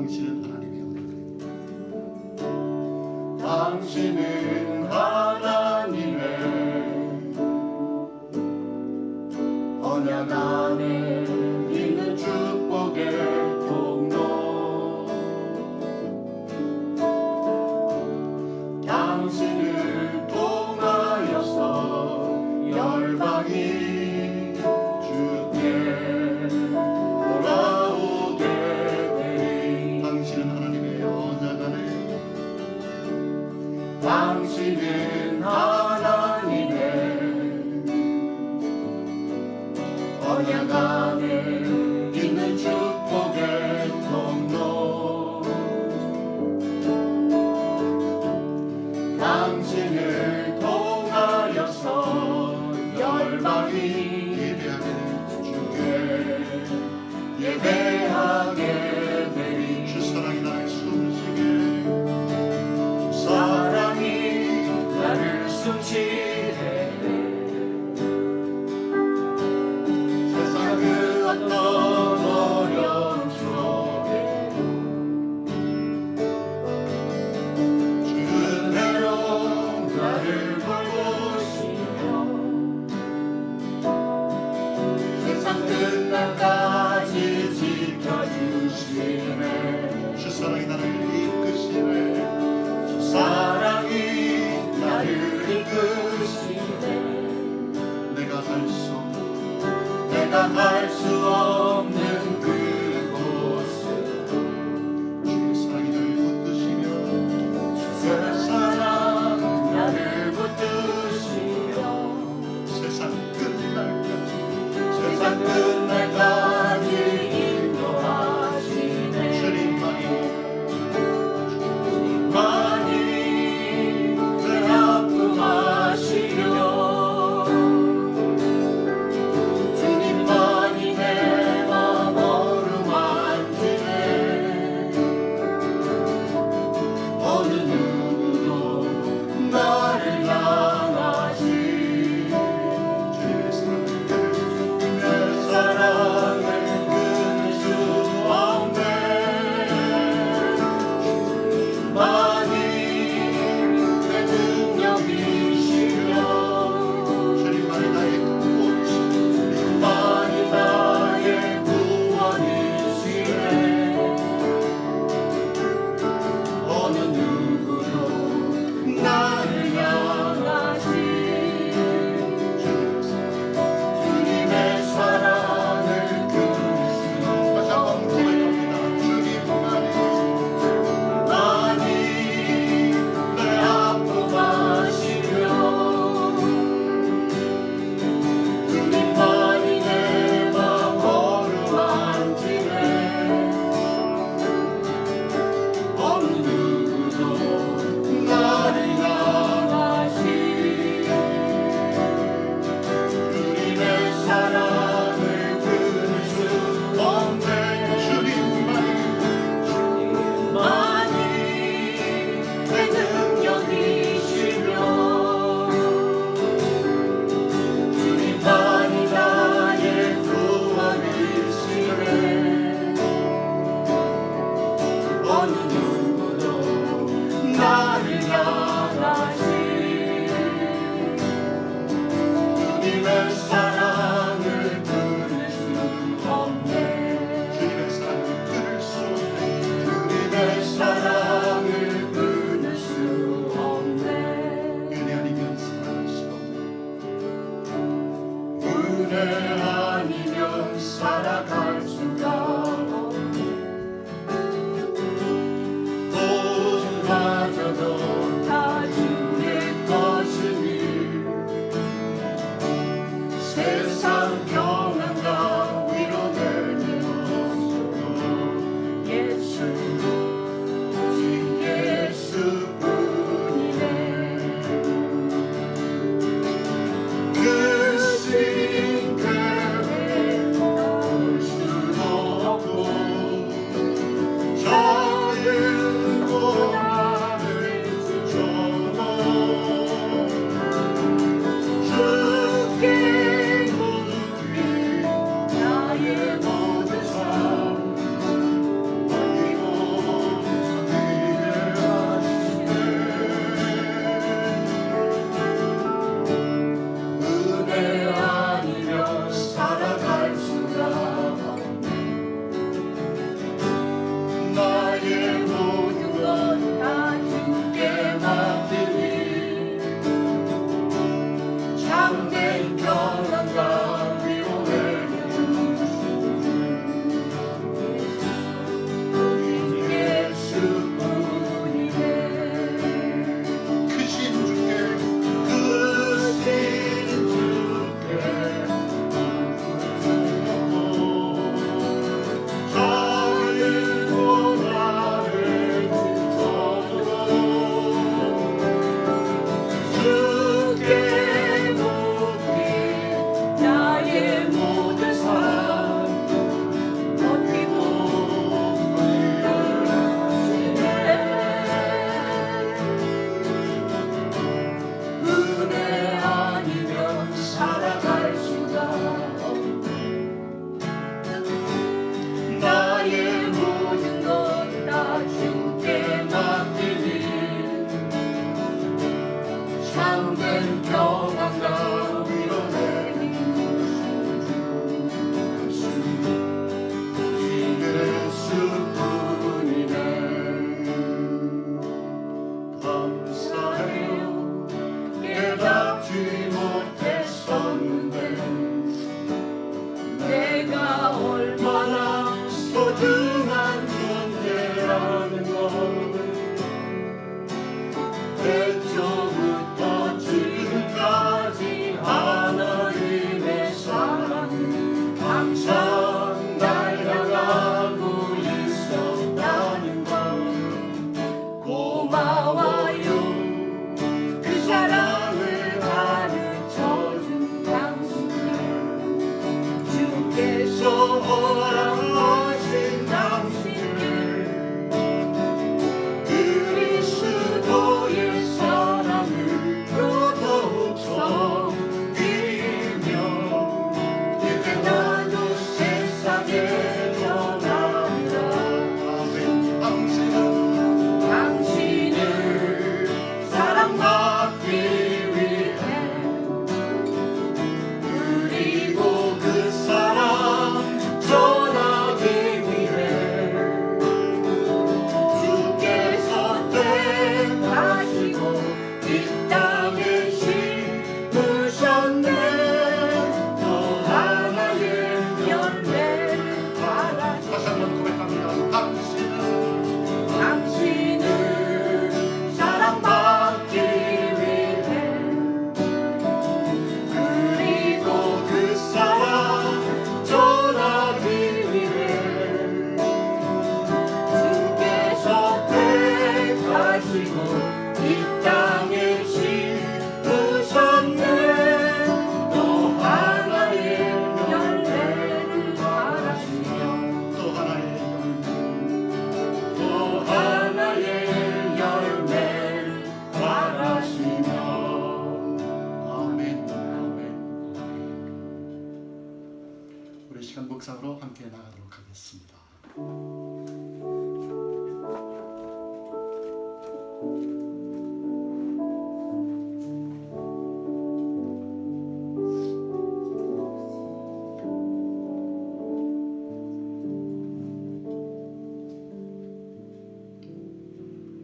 당신은 하나님의 언약. 당신은 하나님의 언약 안에 있는 축복의 통로. 당신을 통하여서 열방이 당신은 하나님의 언약 안에 있는 축복의 통로. 당신을 통하여서 열방이 예배하게 되리. 주 사랑이 나를 숨쉬게, 주 사랑이 나를 숨쉬게. 세상 그 어떤 어려움 속에 주 은혜로 나를 돌보시며 세상 끝날까지 지켜주시네. 주 사랑이 나를 이끄시네. 주 사랑이 나를 이끄시네. 내가 갈 수 없는 그곳을 주의 사랑이 나를 붙드시며, 주의 사랑 나를 붙드시며 세상 끝날까지 인도하시네. 주님만이 내 아픔 아시려. 주님만이 내 받습니다.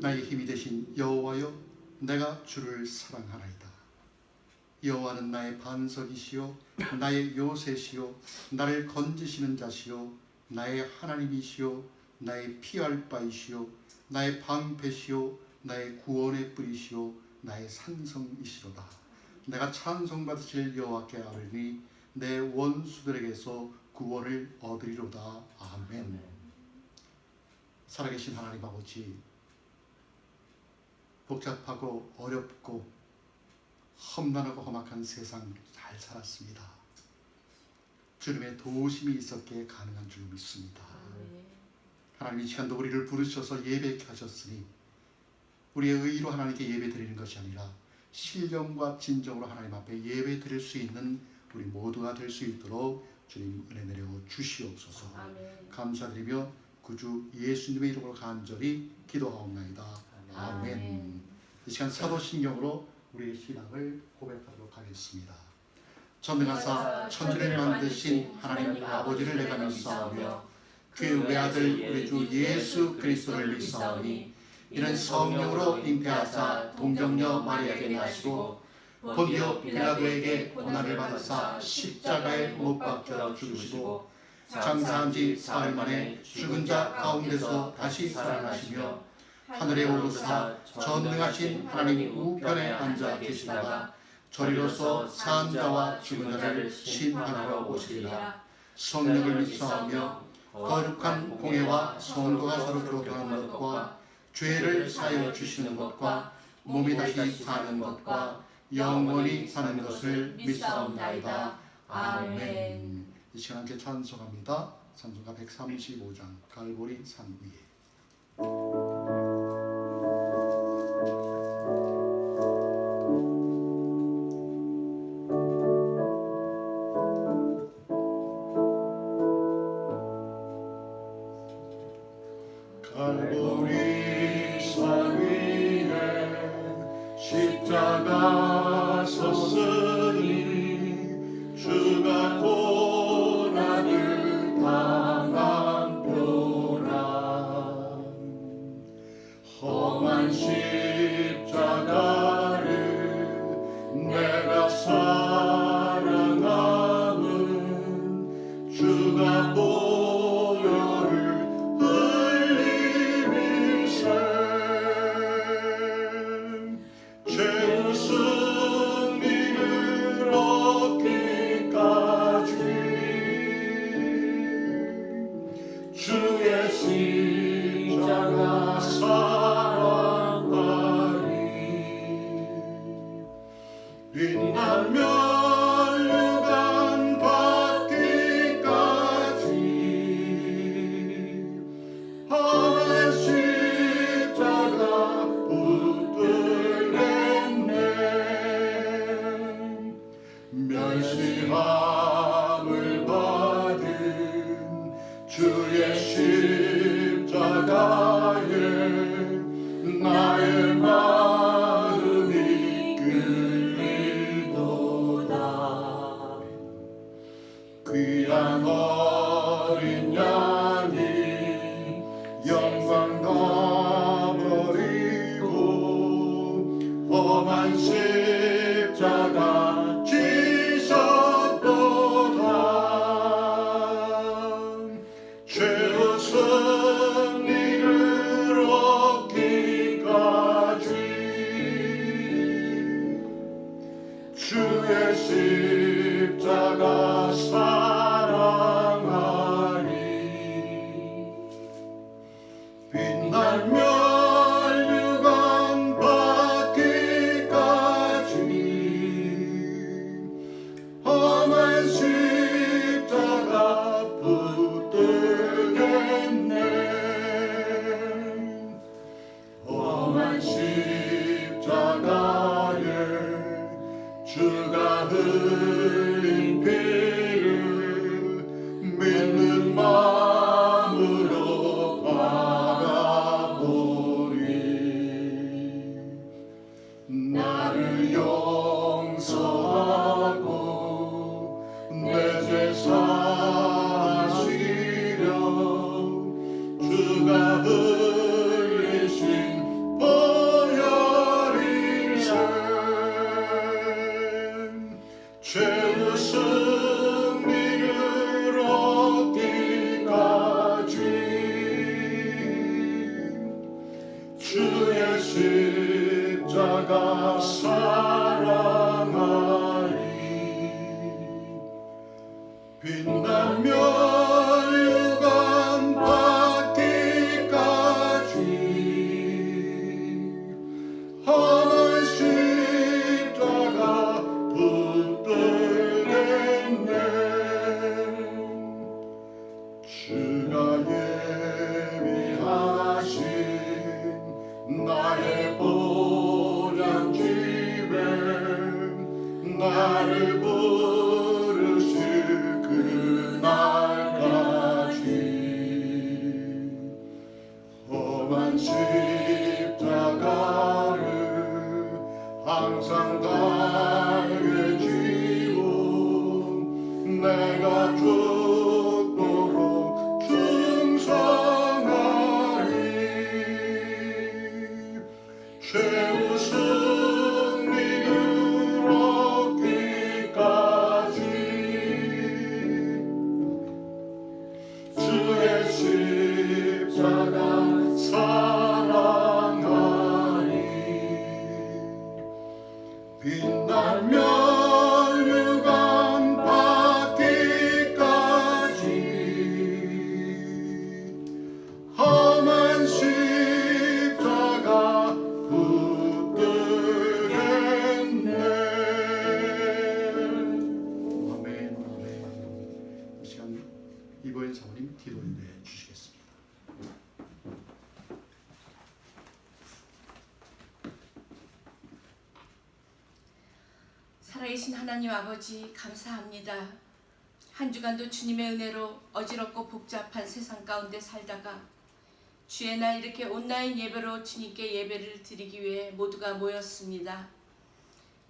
나의 힘이 되신 여호와여, 내가 주를 사랑하나이다. 여호와는 나의 반석이시요 나의 요새시요 나를 건지시는 자시요 나의 하나님이시요 나의 피할 바이시요 나의 방패시요 나의 구원의 뿌리시요 나의 산성이시로다. 내가 찬송받으실 여호와께 아뢰니 내 원수들에게서 구원을 얻으리로다. 아멘. 살아계신 하나님 아버지, 복잡하고 어렵고 험난하고 험악한 세상 잘 살았습니다. 주님의 도우심이 있었기에 가능한 줄 믿습니다. 하나님, 이 시간도 우리를 부르셔서 예배케 하셨으니 우리의 의로 하나님께 예배 드리는 것이 아니라 신령과 진정으로 하나님 앞에 예배 드릴 수 있는 우리 모두가 될 수 있도록 주님 은혜 내려 주시옵소서. 아멘. 감사드리며 구주 예수님의 이름으로 간절히 기도하옵나이다. 아멘. 아멘. 이 시간 사도신경으로 우리의 신앙을 고백하도록 하겠습니다. 전능하사 천지를 만드신 하나님 아버지를 내가 믿사오며 그 외아들 우리 주 예수 그리스도를 믿사오니 이는 성령으로 잉태하사 동정녀 마리아에게 나시고 본디오 빌라도에게 고난을 받으사 십자가에 못 박혀 죽으시고 장사한 지 사흘 만에 죽은 자 가운데서 다시 살아나시며 하늘에 오르사 전능하신 하나님 우편에 앉아 계시다가 저리로서 산 자와 죽은 자를 심판하러 오시리라. 성령을 믿사오며 거룩한 공예와 성도가 서로 교통하는 것과 죄를 사하여 주시는 것과 몸이 다시 사는 것과 영원히 사는 것을 믿사옵나이다. 아멘. 이 시간 함께 찬송합니다. 찬송가 135장 갈보리 산 위에. 갈보리 산 위에 십자가 섰으니 주가 고난을 당한 뼈라. 험한 십자가를 내가 사랑함은 주가 멸시함을 받은 주의 십자가에 나의 마음이 끌리도다. 귀한 어린 양이 영광 다 버리고 험한 십자가 죄의 승리를 얻기까지 주의 십자가 사랑하리. 빛나며 유감 받기까지 나를 부르실 그날까지 험한 십자가를 항상 달게 지고 내가 죽도록 충성하리 최후 승리를 얻기까지 주의 십자가 사랑하리 빛나며 유감 받기까지 험한 십자가 붙들겠네. 아멘. 아멘. 이 시간 이보현 사모님 기도인대 주시겠습니다. 살아계신 하나님 아버지 감사합니다. 한 주간도 주님의 은혜로 어지럽고 복잡한 세상 가운데 살다가 주의 날 이렇게 온라인 예배로 주님께 예배를 드리기 위해 모두가 모였습니다.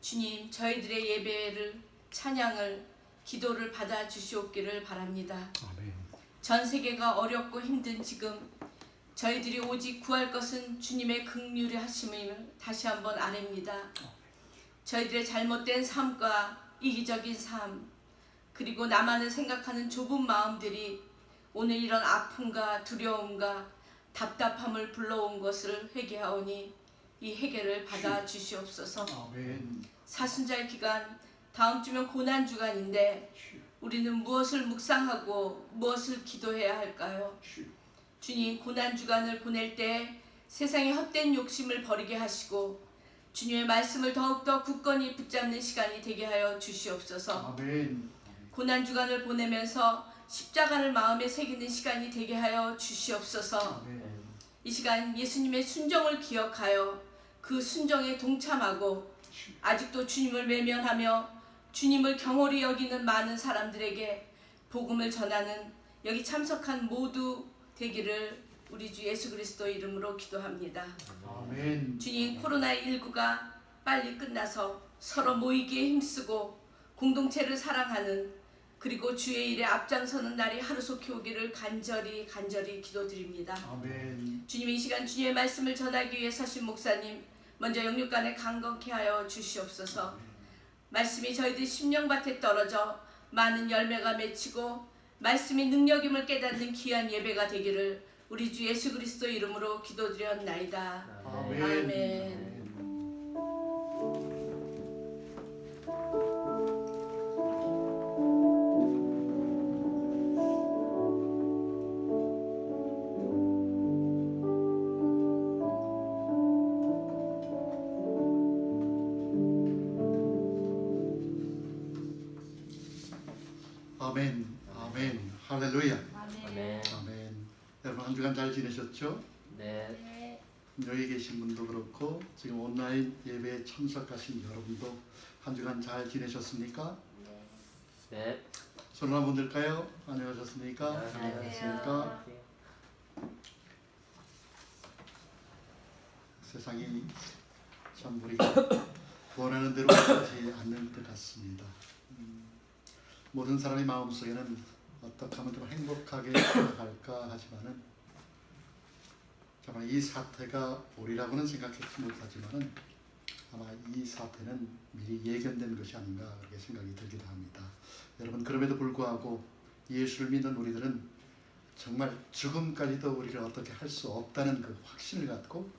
주님, 저희들의 예배를, 찬양을, 기도를 받아 주시옵기를 바랍니다. 아멘. 전 세계가 어렵고 힘든 지금 저희들이 오직 구할 것은 주님의 긍휼의 하심을 다시 한번 아뢰입니다. 저희들의 잘못된 삶과 이기적인 삶, 그리고 나만을 생각하는 좁은 마음들이 오늘 이런 아픔과 두려움과 답답함을 불러온 것을 회개하오니 이 해결을 받아 주시옵소서. 아멘. 사순절 기간, 다음 주면 고난 주간인데 우리는 무엇을 묵상하고 무엇을 기도해야 할까요? 주님, 고난 주간을 보낼 때 세상의 헛된 욕심을 버리게 하시고 주님의 말씀을 더욱더 굳건히 붙잡는 시간이 되게 하여 주시옵소서. 아멘. 고난 주간을 보내면서 십자가를 마음에 새기는 시간이 되게 하여 주시옵소서. 아멘. 이 시간 예수님의 순종을 기억하여 그 순종에 동참하고 아직도 주님을 외면하며 주님을 경홀히 여기는 많은 사람들에게 복음을 전하는 여기 참석한 모두 되기를 우리 주 예수 그리스도 이름으로 기도합니다. 아멘. 주님, 코로나19가 빨리 끝나서 서로 모이기에 힘쓰고 공동체를 사랑하는 그리고 주의 일에 앞장서는 날이 하루속히 오기를 간절히 기도드립니다. 아멘. 주님, 이 시간 주님의 말씀을 전하기 위해 서신 목사님 먼저 영육간에 강건케 하여 주시옵소서. 말씀이 저희들 심령밭에 떨어져 많은 열매가 맺히고 말씀이 능력임을 깨닫는 귀한 예배가 되기를 우리 주 예수 그리스도 이름으로 기도드렸나이다. 아멘. 아멘. 아멘. 아멘. 할렐루야. 아멘. 아멘. 여러분 한 주간 잘 지내셨죠? 네. 여기 계신 분도 그렇고 지금 온라인 예배에 참석하신 여러분도 한 주간 잘 지내셨습니까? 네. 손을 한번 들까요? 안녕하셨습니까? 안녕하세요. 세상이 참 우리가 원하는 대로 되지 않는 것 같습니다. 모든 사람의 마음속에는 어떻게 하면 좀 행복하게 살아갈까 하지만은 정말 이 사태가 오리라고는 생각했지 못하지만은 아마 이 사태는 미리 예견된 것이 아닌가 그렇게 생각이 들기도 합니다. 여러분, 그럼에도 불구하고 예수를 믿는 우리들은 정말 죽음까지도 우리를 어떻게 할 수 없다는 그 확신을 갖고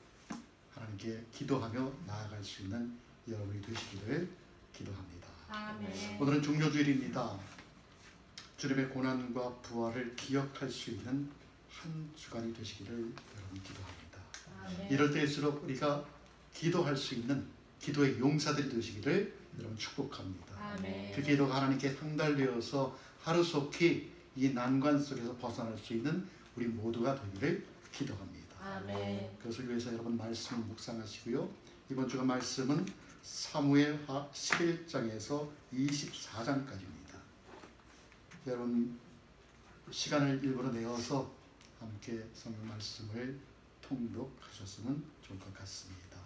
하나님께 기도하며 나아갈 수 있는 여러분이 되시기를 기도합니다. 아멘. 오늘은 종료주일입니다. 주님의 고난과 부활을 기억할 수 있는 한 주간이 되시기를 여러분 기도합니다. 아멘. 이럴 때일수록 우리가 기도할 수 있는 기도의 용사들이 되시기를 여러분 축복합니다. 아멘. 그 기도가 하나님께 상달되어서 하루속히 이 난관 속에서 벗어날 수 있는 우리 모두가 되기를 기도합니다. 아멘. 그것을 위해서 여러분 말씀을 묵상하시고요. 이번 주간 말씀은 사무엘하 11장에서 24장까지입니다. 여러분 시간을 일부러 내어서 함께 성경 말씀을 통독하셨으면 좋을 것 같습니다.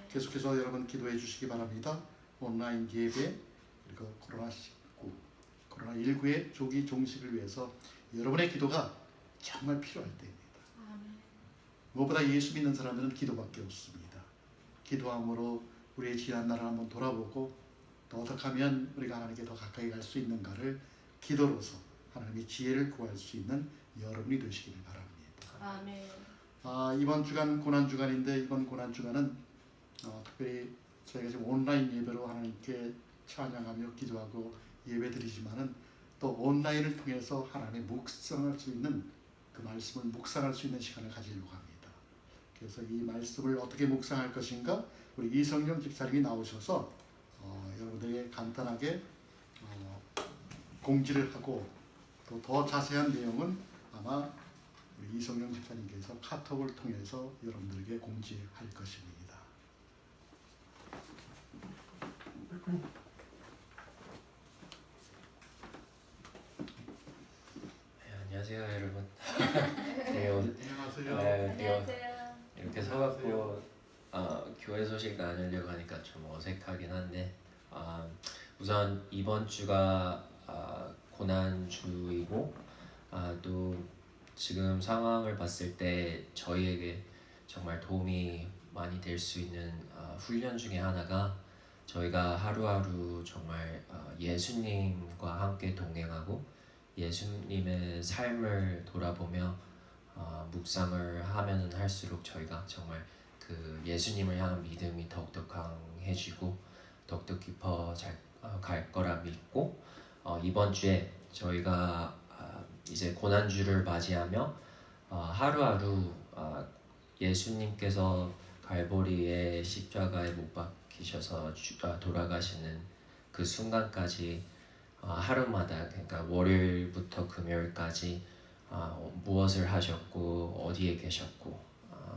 계속해서 여러분 기도해 주시기 바랍니다. 온라인 예배 그리고 코로나19의 조기 종식을 위해서 여러분의 기도가 정말 필요할 때입니다. 무엇보다 예수 믿는 사람들은 기도밖에 없습니다. 기도함으로 우리의 지난 날을 한번 돌아보고 또 어떻게 하면 우리가 하나님께 더 가까이 갈 수 있는가를 기도로서 하나님의 지혜를 구할 수 있는 여러분이 되시기를 바랍니다. 아멘. 이번 주간 고난주간인데 이번 고난주간은 특별히 저희가 지금 온라인 예배로 하나님께 찬양하며 기도하고 예배드리지만은 또 온라인을 통해서 하나님의 묵상할 수 있는 그 말씀을 묵상할 수 있는 시간을 가지려고 합니다. 그래서 이 말씀을 어떻게 묵상할 것인가 우리 이성령 집사님이 나오셔서 여러분들에게 간단하게 공지를 하고 또 더 자세한 내용은 아마 우리 이성령 집사님께서 카톡을 통해서 여러분들에게 공지할 것입니다. 안녕하세요 여러분. 안녕하세요. 이렇게 서갖고 교회 소식 나누려고 하니까 좀 어색하긴 한데 우선 이번 주가 고난 주이고 또 지금 상황을 봤을 때 저희에게 정말 도움이 많이 될 수 있는 훈련 중에 하나가 저희가 하루하루 정말 예수님과 함께 동행하고 예수님의 삶을 돌아보며 묵상을 하면 할수록 저희가 정말 그 예수님을 향한 믿음이 더욱더 강해지고 더욱더 깊어 갈 거라 믿고 이번 주에 저희가 이제 고난주를 맞이하며 하루하루 예수님께서 갈보리의 십자가에 못 박히셔서 돌아가시는 그 순간까지 하루마다 그러니까 월요일부터 금요일까지 무엇을 하셨고 어디에 계셨고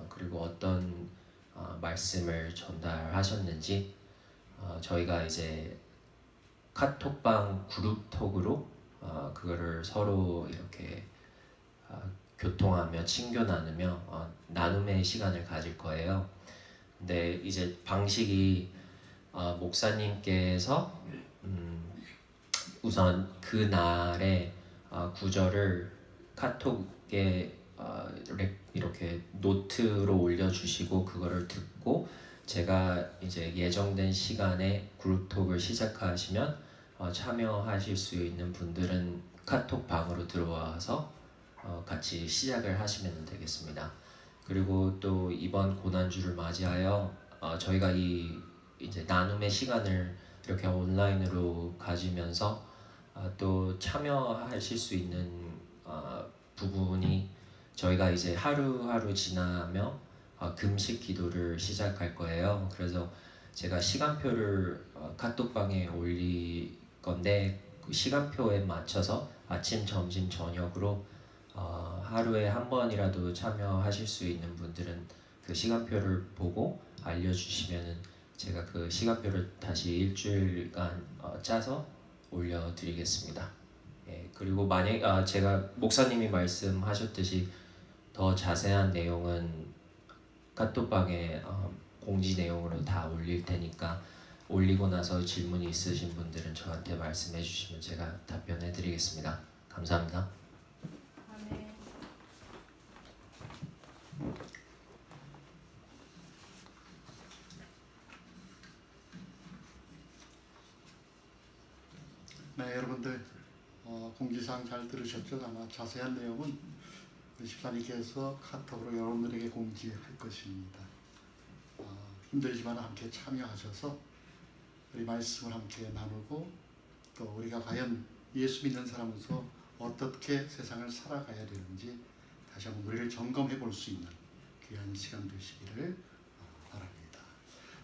그리고 어떤 말씀을 전달하셨는지 저희가 이제 카톡방 그룹톡으로 그거를 서로 이렇게 교통하며 친교 나누며 나눔의 시간을 가질 거예요. 근데 이제 방식이 목사님께서 우선 그 날의 구절을 카톡에 이렇게 노트로 올려주시고 그거를 듣고 제가 이제 예정된 시간에 그룹톡을 시작하시면 참여하실 수 있는 분들은 카톡방으로 들어와서 같이 시작을 하시면 되겠습니다. 그리고 또 이번 고난주를 맞이하여 저희가 이제 나눔의 시간을 이렇게 온라인으로 가지면서 또 참여하실 수 있는 부분이 저희가 이제 하루하루 지나며 금식 기도를 시작할 거예요. 그래서 제가 시간표를 카톡방에 올릴 건데 그 시간표에 맞춰서 아침, 점심, 저녁으로 하루에 한 번이라도 참여하실 수 있는 분들은 그 시간표를 보고 알려주시면은 제가 그 시간표를 다시 일주일간 짜서 올려드리겠습니다. 예, 그리고 만약 제가 목사님이 말씀하셨듯이 더 자세한 내용은 카톡방에 공지 내용으로 다 올릴 테니까 올리고 나서 질문이 있으신 분들은 저한테 말씀해 주시면 제가 답변해 드리겠습니다. 감사합니다. 아멘. 네, 여러분들 공지사항 잘 들으셨죠? 아마 자세한 내용은 우리 집사님께서 카톡으로 여러분들에게 공지할 것입니다. 힘들지만 함께 참여하셔서 우리 말씀을 함께 나누고 또 우리가 과연 예수 믿는 사람으로서 어떻게 세상을 살아가야 되는지 다시 한번 우리를 점검해 볼 수 있는 귀한 시간 되시기를 바랍니다.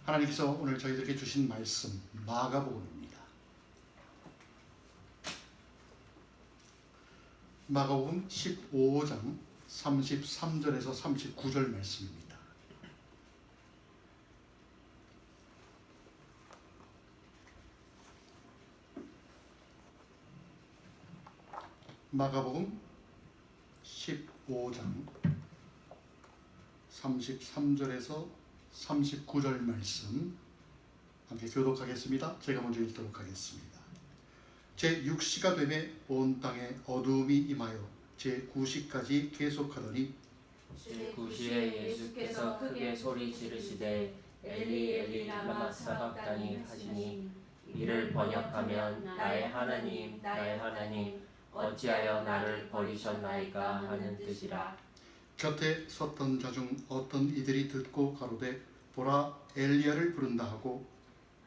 하나님께서 오늘 저희들에게 주신 말씀 마가복음입니다. 마가복음 15장 33절에서 39절 말씀입니다. 마가복음 15장 33절에서 39절 말씀 함께 교독하겠습니다. 제가 먼저 읽도록 하겠습니다. 제6시가 되매 온 땅에 어두움이 임하여 제9시까지 계속하더니 제9시에 예수께서 크게 소리 지르시되 엘리 엘리 라마 사박다니 하시니 이를 번역하면 나의 하나님 나의 하나님 어찌하여 나를 버리셨나이까 하는 뜻이라. 곁에 섰던 자 중 어떤 이들이 듣고 가로되 보라 엘리야를 부른다 하고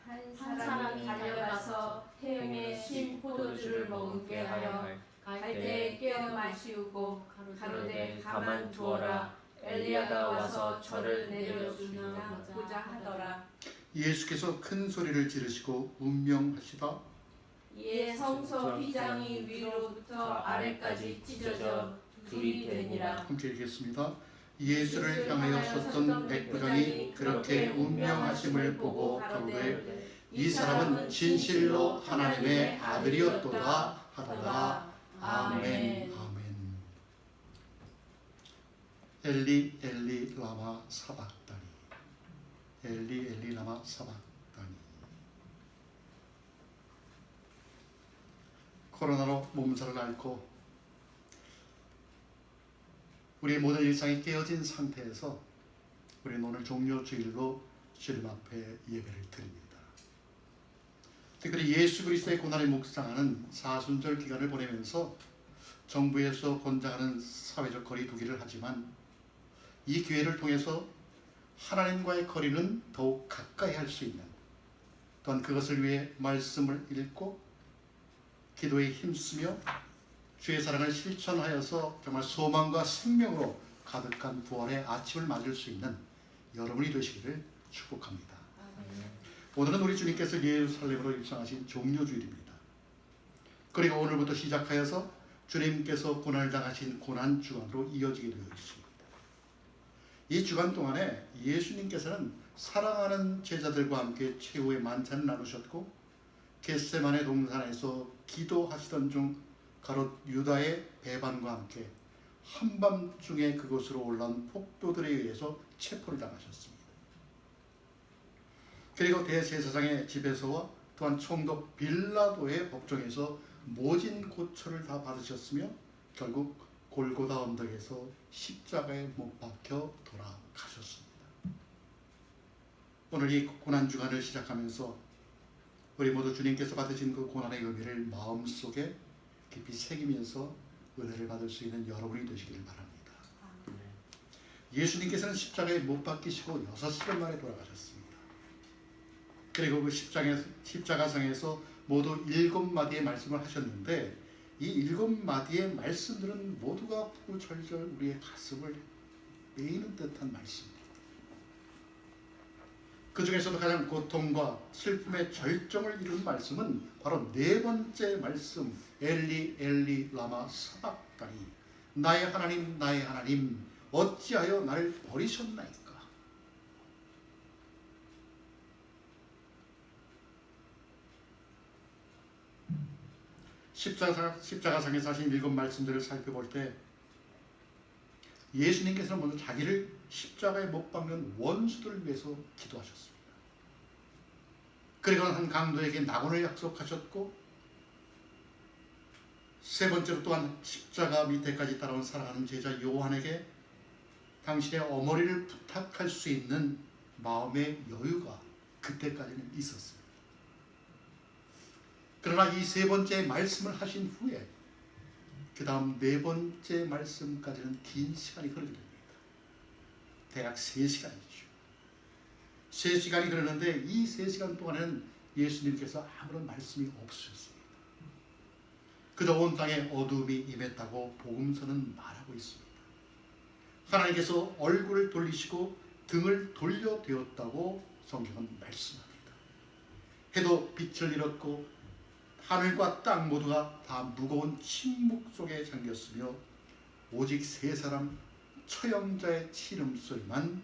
한 사람이 달려가서 태영에 신 포도주를 머금게 하여 갈대에 깨어 마시우고 가로되 가만 두어라 엘리야가 와서 저를 내려주고자 하더라. 예수께서 큰 소리를 지르시고 운명하시다 이에 성소 휘장이 위로부터 아래까지 찢어져 둘이 되니라. 함께 읽겠습니다. 예수를 향하여 섰던 백부장이 그렇게 운명하심을 보고 가로되 이 사람은 진실로 하나님의 아들이었도다 하더라. 아멘. 아멘. 엘리 엘리 라마 사박다니. 엘리 엘리 라마 사박다니. 코로나로 몸살을 앓고 우리의 모든 일상이 깨어진 상태에서 우리는 오늘 종료주일로 주님 앞에 예배를 드립니다. 특별히 예수 그리스도의 고난을 묵상하는 사순절 기간을 보내면서 정부에서 권장하는 사회적 거리 두기를 하지만 이 기회를 통해서 하나님과의 거리는 더욱 가까이 할 수 있는, 또한 그것을 위해 말씀을 읽고 기도에 힘쓰며 주의 사랑을 실천하여서 정말 소망과 생명으로 가득한 부활의 아침을 맞을 수 있는 여러분이 되시기를 축복합니다. 오늘은 우리 주님께서 예루살렘으로 입성하신 종료주일입니다. 그리고 오늘부터 시작하여서 주님께서 고난을 당하신 고난주간으로 이어지게 되어 있습니다. 이 주간 동안에 예수님께서는 사랑하는 제자들과 함께 최후의 만찬을 나누셨고 겟세마네 동산에서 기도하시던 중 가롯 유다의 배반과 함께 한밤중에 그곳으로 올라온 폭도들에 의해서 체포를 당하셨습니다. 그리고 대제사장의 집에서와 또한 총독 빌라도의 법정에서 모진 고초를 다 받으셨으며 결국 골고다 언덕에서 십자가에 못 박혀 돌아가셨습니다. 오늘 이 고난주간을 시작하면서 우리 모두 주님께서 받으신 그 고난의 의미를 마음속에 깊이 새기면서 은혜를 받을 수 있는 여러분이 되시기를 바랍니다. 예수님께서는 십자가에 못 박히시고 6시간 만에 돌아가셨습니다. 그리고 그 십자가상에서 모두 7마디의 말씀을 하셨는데 이 7마디의 말씀들은 모두가 부절절 우리의 가슴을 메이는 듯한 말씀입니다. 그 중에서도 가장 고통과 슬픔의 절정을 이룬 말씀은 바로 4번째 말씀, 엘리 엘리 라마 사박다니, 나의 하나님 나의 하나님 어찌하여 나를 버리셨나이까. 십자가상에서 하신 7 말씀들을 살펴볼 때 예수님께서는 먼저 자기를 십자가에 못 박는 원수들을 위해서 기도하셨습니다. 그리고 한 강도에게 낙원을 약속하셨고 세 번째로 또한 십자가 밑에까지 따라온 사랑하는 제자 요한에게 당신의 어머니를 부탁할 수 있는 마음의 여유가 그때까지는 있었습니다. 그러나 이 3번째 말씀을 하신 후에 그 다음 4번째 말씀까지는 긴 시간이 흐르게 됩니다. 대략 3시간이죠. 3시간이 흐르는데 이 3시간 동안에는 예수님께서 아무런 말씀이 없으셨습니다. 그저 온 땅에 어두움이 임했다고 복음서는 말하고 있습니다. 하나님께서 얼굴을 돌리시고 등을 돌려되었다고 성경은 말씀합니다. 해도 빛을 잃었고 하늘과 땅 모두가 다 무거운 침묵 속에 잠겼으며 오직 3사람 처형자의 신음소리만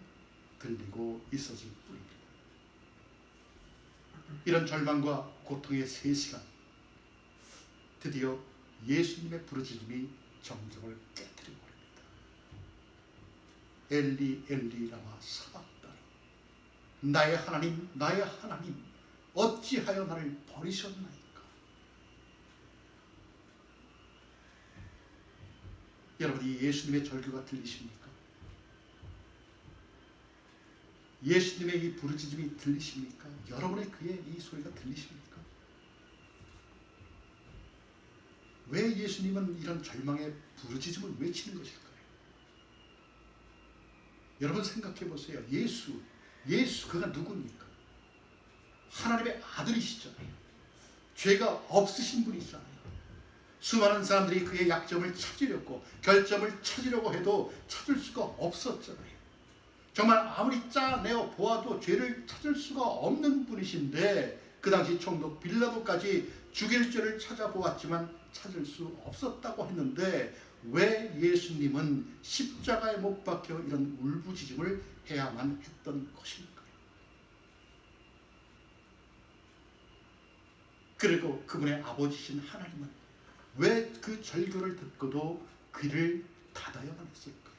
들리고 있었을 뿐입니다. 이런 절망과 고통의 3시간, 드디어 예수님의 부르짖음이 정적을 깨뜨리고 버립니다. 엘리 엘리 라마 사박다니, 나의 하나님 나의 하나님 어찌하여 나를 버리셨나이까. 여러분, 이 예수님의 절규가 들리십니까? 예수님의 이 부르짖음이 들리십니까? 여러분의 그의 이 소리가 들리십니까? 왜 예수님은 이런 절망의 부르짖음을 외치는 것일까요? 여러분 생각해 보세요. 예수 그가 누굽니까? 하나님의 아들이시잖아요. 죄가 없으신 분이잖아요. 수많은 사람들이 그의 약점을 찾으려고, 결점을 찾으려고 해도 찾을 수가 없었잖아요. 정말 아무리 짜내어 보아도 죄를 찾을 수가 없는 분이신데, 그 당시 총독 빌라도까지 죽일 죄를 찾아보았지만 찾을 수 없었다고 했는데, 왜 예수님은 십자가에 못 박혀 이런 울부짖음을 해야만 했던 것일까요? 그리고 그분의 아버지신 하나님은 왜 그 절규를 듣고도 귀를 닫아야만 했을까요?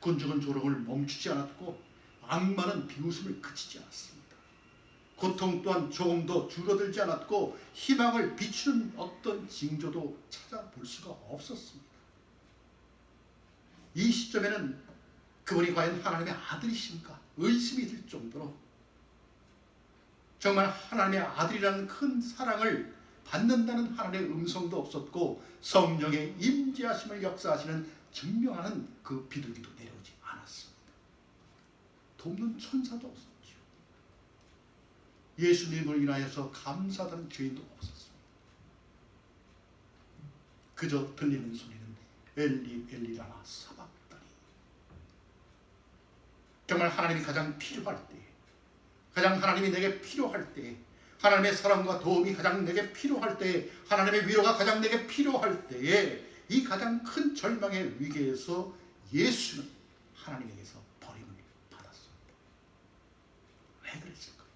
군중은 조롱을 멈추지 않았고 악마는 비웃음을 그치지 않았습니다. 고통 또한 조금도 줄어들지 않았고 희망을 비추는 어떤 징조도 찾아볼 수가 없었습니다. 이 시점에는 그분이 과연 하나님의 아들이신가 의심이 들 정도로 정말 하나님의 아들이라는 큰 사랑을 받는다는 하나님의 음성도 없었고 성령의 임재하심을 역사하시는 증명하는 그 비둘기도 내려오지 않았습니다. 돕는 천사도 없었죠. 예수님을 인하여서 감사하는 죄인도 없었습니다. 그저 들리는 소리는 엘리 엘리 라마 사박다니. 정말 하나님이 가장 필요할 때, 가장 하나님이 내게 필요할 때, 하나님의 사랑과 도움이 가장 내게 필요할 때에, 하나님의 위로가 가장 내게 필요할 때에 이 가장 큰 절망의 위기에서 예수는 하나님에게서 버림을 받았습니다. 왜 그랬을까요?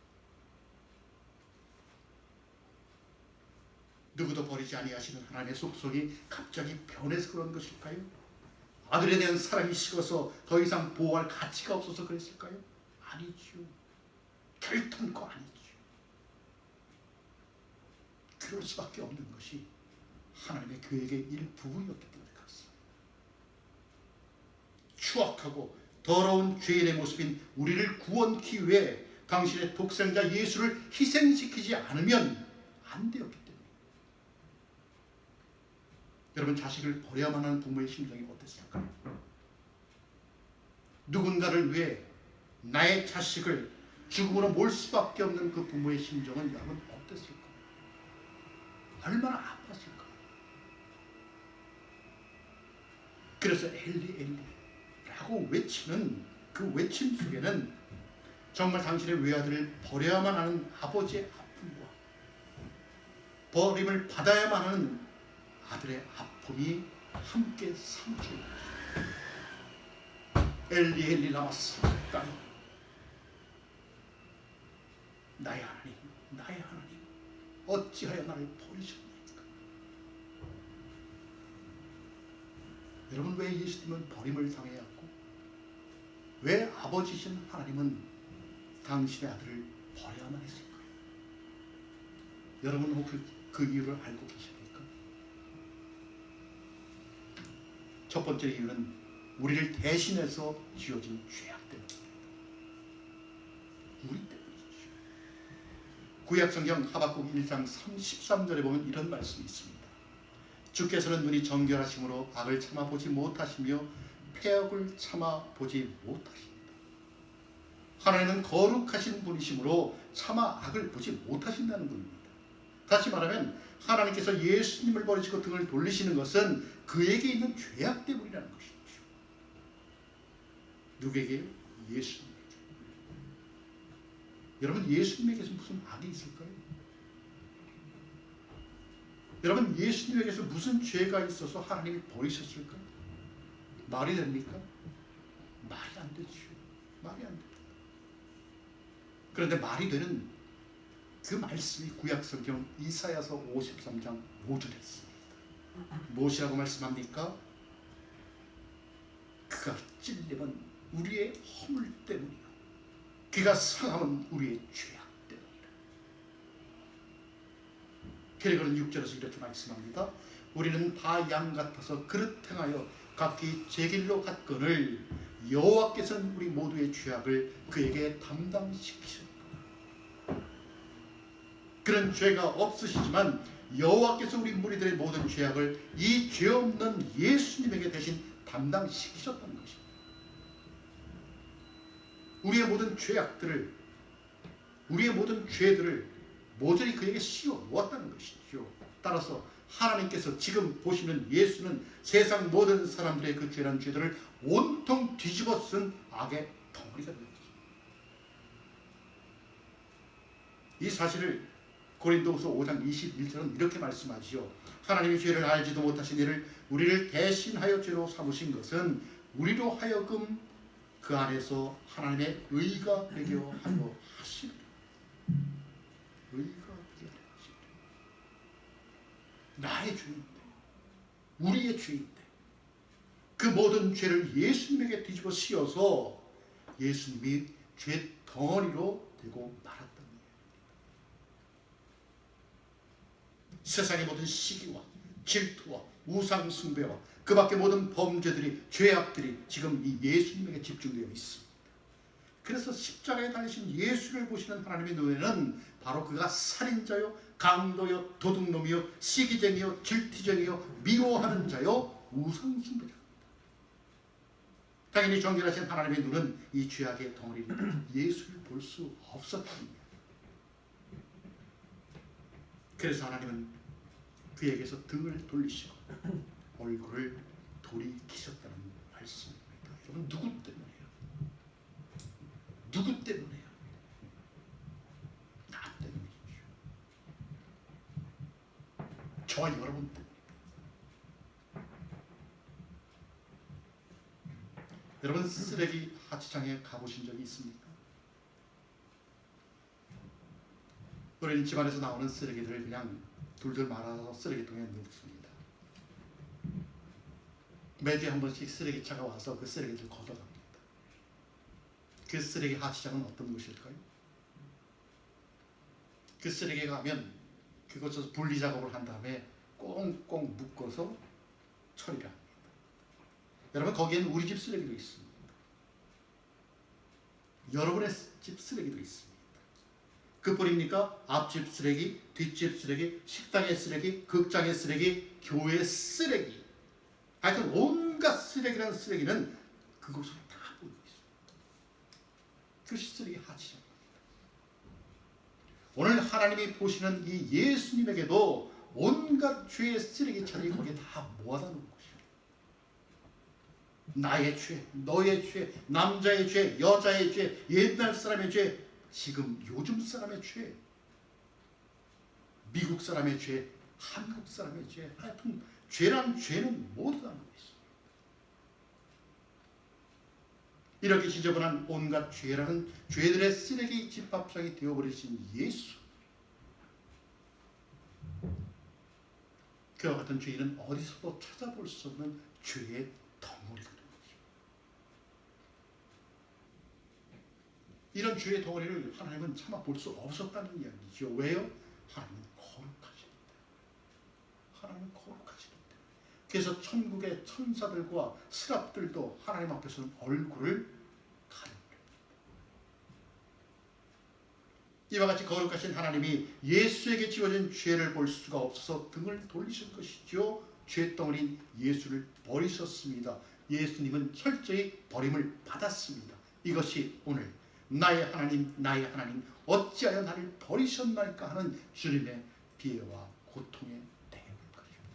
누구도 버리지 아니하시는 하나님의 속성이 갑자기 변해서 그런 것일까요? 아들에 대한 사랑이 식어서 더 이상 보호할 가치가 없어서 그랬을까요? 아니죠. 결단코 아니죠. 그럴 수밖에 없는 것이 하나님의 계획의 일부분이었기 때문에 그렇습니다. 추악하고 더러운 죄인의 모습인 우리를 구원하기 위해 당신의 독생자 예수를 희생시키지 않으면 안 되었기 때문에. 여러분, 자식을 버려야만 하는 부모의 심정이 어땠을까요? 누군가를 위해 나의 자식을 죽음으로 몰 수밖에 없는 그 부모의 심정은 여러분 어땠을까요? 얼마나 아팠을까요? 그래서 엘리 엘리라고 외치는 그 외침 속에는 정말 당신의 외아들을 버려야만 하는 아버지의 아픔과 버림을 받아야만 하는 아들의 아픔이 함께 삼키는 엘리 엘리 라마 사박다니. 나의 하나님 나의 하나님 어찌하여 나를 버리셨나이까. 여러분, 왜 예수님은 버림을 당해야 했고 왜 아버지신 하나님은 당신의 아들을 버려야만 했을까요? 여러분 혹시 그 이유를 알고 계십니까? 첫 번째 이유는 우리를 대신해서 지어진 죄악 때문입니다. 우리 때문이죠. 구약성경 하박국 1장 13절에 보면 이런 말씀이 있습니다. 주께서는 눈이 정결하심으로 악을 참아보지 못하시며 패역을 참아보지 못하십니다. 하나님은 거룩하신 분이시므로 차마 악을 보지 못하신다는 분입니다. 다시 말하면 하나님께서 예수님을 버리시고 등을 돌리시는 것은 그에게 있는 죄악 때문이라는 것이죠. 누구에게요? 예수님에게. 여러분, 예수님에게서 무슨 악이 있을까요? 여러분, 예수님에게서 무슨 죄가 있어서 하나님이 버리셨을까요? 말이 됩니까? 말이 안 되죠. 말이 안 됩니다. 그런데 말이 되는 그 말씀이 구약성경 이사야서 53장 5절에 있습니다. 무엇이라고 말씀합니까? 그가 찔림은 우리의 허물 때문이요 그가 상함은 우리의 죄악 때문이라. 그리고는 6절에서 이렇게 말씀합니다. 우리는 다 양 같아서 그릇 행하여 각기 제 길로 갔거늘 여호와께서는 우리 모두의 죄악을 그에게 담당시키셨다. 그런 죄가 없으시지만 여호와께서 우리 무리들의 모든 죄악을 이 죄 없는 예수님에게 대신 담당시키셨다는 것입니다. 우리의 모든 죄악들을, 우리의 모든 죄들을 모조리 그에게 씌워 놓았다는 것이죠. 따라서 하나님께서 지금 보시는 예수는 세상 모든 사람들의 그 죄란 죄들을 온통 뒤집어 쓴 악의 덩어리가 되는 것입니다. 이 사실을 고린도후서 5장 21절은 이렇게 말씀하지요. 하나님이 죄를 알지도 못하신 이를 우리를 대신하여 죄로 삼으신 것은 우리로 하여금 그 안에서 하나님의 의가 되게 하려 하시리라. 의가 되게 하려 하시리라. 나의 죄인데, 우리의 죄인데 그 모든 죄를 예수님에게 뒤집어 씌워서 예수님이 죄 덩어리로 되고 말았다. 세상의 모든 시기와 질투와 우상 숭배와 그 밖의 모든 범죄들이, 죄악들이 지금 이 예수님에게 집중되어 있습니다. 그래서 십자가에 달리신 예수를 보시는 하나님의 눈에는 바로 그가 살인자요, 강도요, 도둑놈이요, 시기쟁이요, 질투쟁이요, 미워하는 자요, 우상 숭배자입니다. 당연히 정결하신 하나님의 눈은 이 죄악의 덩어리를 예수를 볼 수 없었답니다. 그래서 하나님은 그에게서 등을 돌리시고 얼굴을 돌이키셨다는 말씀입니다. 여러분, 누구 때문에요? 누구 때문에요? 나 때문이죠. 저와 여러분 때문입니다. 여러분, 쓰레기 하치장에 가보신 적이 있습니까? 우리는 집안에서 나오는 쓰레기들을 그냥 둘둘 말아서 쓰레기통에 넣습니다. 매주에 한 번씩 쓰레기차가 와서 그 쓰레기를 걷어갑니다. 그 쓰레기 하치장은 어떤 곳일까요? 그 쓰레기가 가면 그것을 분리 작업을 한 다음에 꽁꽁 묶어서 처리를 합니다. 여러분, 거기에는 우리 집 쓰레기도 있습니다. 여러분의 집 쓰레기도 있습니다. 그뿐입니까? 앞집 쓰레기, 뒷집 쓰레기, 식당의 쓰레기, 극장의 쓰레기, 교회 쓰레기. 하여튼 온갖 쓰레기라는 쓰레기는 그곳으로 다 모이고 있습니다. 그것이 쓰레기 하치장입니다. 오늘 하나님이 보시는 이 예수님에게도 온갖 죄의 쓰레기차들이 거기에 다 모아다 놓은 것이에요. 나의 죄, 너의 죄, 남자의 죄, 여자의 죄, 옛날 사람의 죄, 지금 요즘 사람의 죄, 미국 사람의 죄, 한국 사람의 죄, 하여튼 죄란 죄는 모두 다 있습니다. 이렇게 지저분한 온갖 죄라는 죄들의 쓰레기 집합장이 되어버리신 예수, 그와 같은 죄인은 어디서도 찾아볼 수 없는 죄의 덩어리가 됩니다. 이런 죄의 덩어리를 하나님은 차마 볼 수 없었다는 이야기죠. 왜요? 하나님은 거룩하십니다. 하나님은 거룩하십니다. 그래서 천국의 천사들과 스랍들도 하나님 앞에서는 얼굴을 가립니다. 이와 같이 거룩하신 하나님이 예수에게 지어진 죄를 볼 수가 없어서 등을 돌리실 것이죠. 죄덩어리인 예수를 버리셨습니다. 예수님은 철저히 버림을 받았습니다. 이것이 오늘 나의 하나님, 나의 하나님, 어찌하여 나를 버리셨나이까 하는 주님의 비애와 고통의 내용일 것입니다.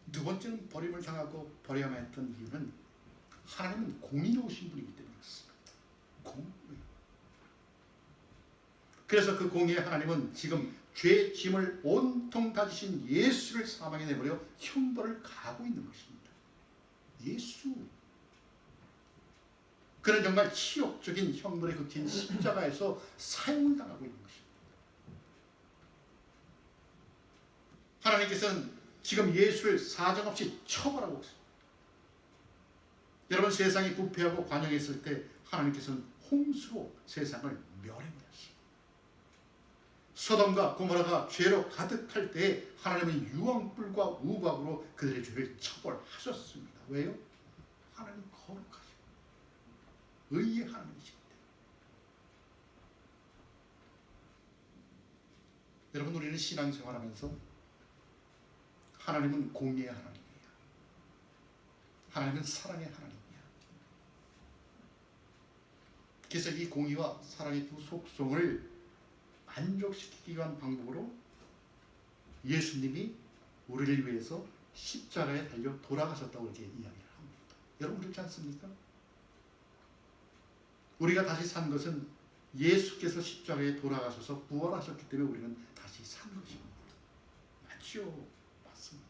두 번째는 버림을 당하고 버려야만 했던 이유는 하나님은 공의로우신 분이기 때문이었습니다. 공의. 그래서 그 공의의 하나님은 지금 죄의 짐을 온통 다지신 예수를 사망에 내버려 형벌을 가하고 있는 것입니다. 예수. 그는 정말 치욕적인 형벌에 그친 십자가에서 사형을 당하고 있는 것입니다. 하나님께서는 지금 예수를 사정없이 처벌하고 있습니다. 여러분, 세상이 부패하고 관영했을 때 하나님께서는 홍수로 세상을 멸해버렸습니다. 소돔과 고모라가 죄로 가득할 때에 하나님은 유황불과 우박으로 그들의 죄를 처벌하셨습니다. 왜요? 하나님 거룩하시고 의의 하나님이시기 때문에. 여러분, 우리는 신앙생활하면서 하나님은 공의의 하나님이에요. 하나님은 사랑의 하나님이에요. 그래서 이 공의와 사랑의 두 속성을 만족시키기 위한 방법으로 예수님이 우리를 위해서 십자가에 달려 돌아가셨다고 이렇게 이야기를 합니다. 여러분, 그렇지 않습니까? 우리가 다시 산 것은 예수께서 십자가에 돌아가셔서 부활하셨기 때문에 우리는 다시 산 것입니다. 맞죠? 맞습니다.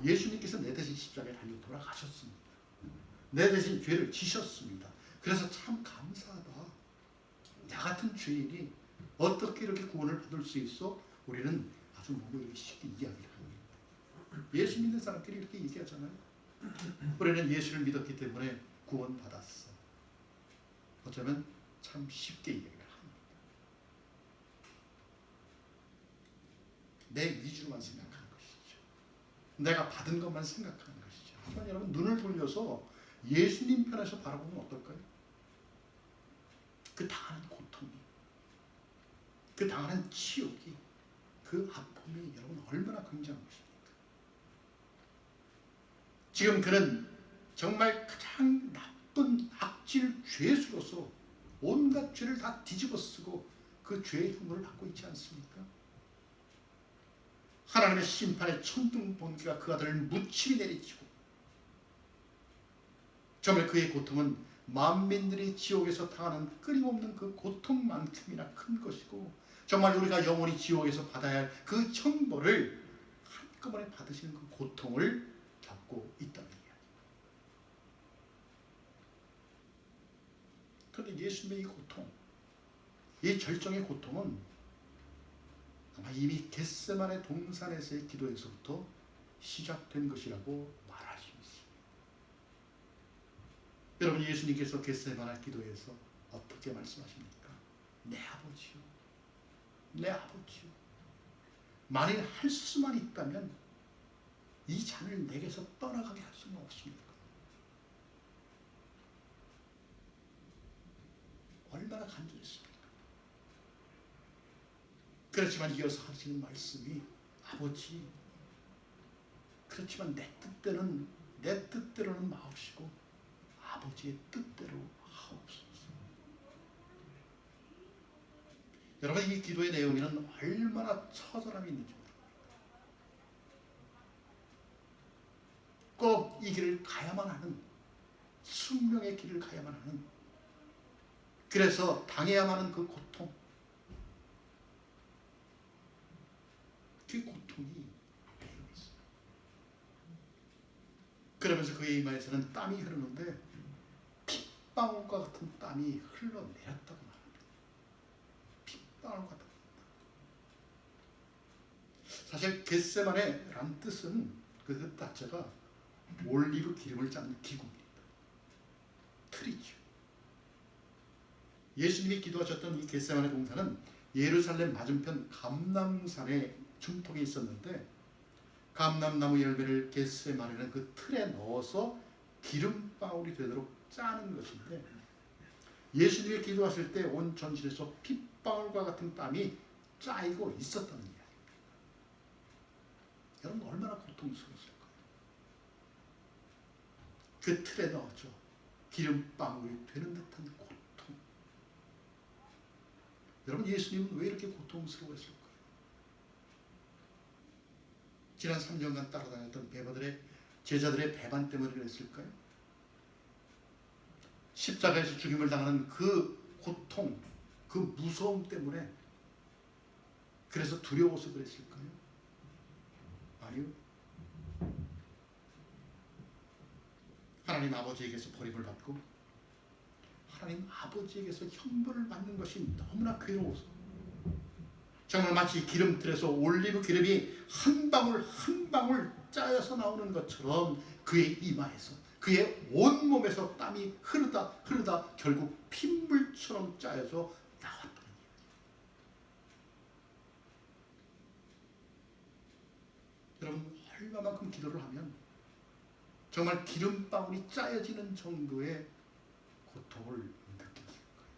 예수님께서 내 대신 십자가에 달려 돌아가셨습니다. 내 대신 죄를 지셨습니다. 그래서 참 감사하다. 나 같은 죄인이 어떻게 이렇게 구원을 받을 수 있어? 우리는 아주 너무 쉽게 이야기를 합니다. 예수 믿는 사람끼리 이렇게 얘기하잖아요. 우리는 예수를 믿었기 때문에 구원받았어. 어쩌면 참 쉽게 이야기를 합니다. 내 위주로만 생각하는 것이죠. 내가 받은 것만 생각하는 것이죠. 하지만 여러분, 눈을 돌려서 예수님 편에서 바라보면 어떨까요? 그 당하는 고통이, 그 당하는 치욕이, 그 아픔이 여러분 얼마나 굉장한 것입니까? 지금 그는 정말 가장 나쁜 악질 죄수로서 온갖 죄를 다 뒤집어 쓰고 그 죄의 흉물을 받고 있지 않습니까? 하나님의 심판의 천둥 번개가 그 아들을 무침이 내리치고, 정말 그의 고통은 만민들이 지옥에서 당하는 끊임없는 그 고통만큼이나 큰 것이고, 정말 우리가 영원히 지옥에서 받아야 할 그 형벌을 한꺼번에 받으시는 그 고통을 겪고 있다는 이야기. 그런데 예수님의 이 고통, 이 절정의 고통은 아마 이미 겟세마네 동산에서의 기도에서부터 시작된 것이라고 말할 수 있습니다. 여러분, 예수님께서 겟세마네 기도에서 어떻게 말씀하십니까? 내 아버지요, 내 아버지요, 만일 할 수만 있다면 이 잔을 내게서 떠나가게 할 수는 없습니까? 얼마나 간절했습니까? 그렇지만 이어서 하시는 말씀이, 아버지, 그렇지만 내 뜻대로는 마옵시고 아버지의 뜻대로 하옵소서. 여러분, 이 기도의 내용에는 얼마나 처절함이 있는지 모릅니다. 꼭 이 길을 가야만 하는, 숙명의 길을 가야만 하는, 그래서 당해야만 하는 그 고통, 그 고통이 매우 있어요. 그러면서 그의 이마에서는 땀이 흐르는데 핏방울과 같은 땀이 흘러내렸다고 말합니다. 핏방울 같은 땀. 사실 겟세마네라는 뜻은 그 뜻 자체가 올리브 기름을 짜는 기구입니다. 틀이죠. 예수님이 기도하셨던 이 겟세마네 동산은 예루살렘 맞은편 감람산에 중통에 있었는데, 감람나무 열매를 겟세마네는 그 틀에 넣어서 기름방울이 되도록 짜는 것인데, 예수님이 기도하실 때 온 전실에서 핏방울과 같은 땀이 짜이고 있었다는 이야기입니다. 여러분, 얼마나 고통스러웠을까요? 그 틀에 넣어져 기름방울이 되는 듯한 고통. 여러분, 예수님은 왜 이렇게 고통스러웠을까요? 지난 3년간 따라다녔던 제자들의 배반 때문에 그랬을까요? 십자가에서 죽임을 당하는 그 고통, 그 무서움 때문에 그래서 두려워서 그랬을까요? 아니요. 하나님 아버지에게서 버림을 받고 하나님 아버지에게서 형벌을 받는 것이 너무나 괴로워서 정말 마치 기름틀에서 올리브 기름이 한 방울 한 방울 짜여서 나오는 것처럼 그의 이마에서 그의 온몸에서 땀이 흐르다 결국 핏물처럼 짜여서 나왔다. 여러분 얼마만큼 기도를 하면 정말 기름방울이 짜여지는 정도의 고통을 느꼈을 거예요.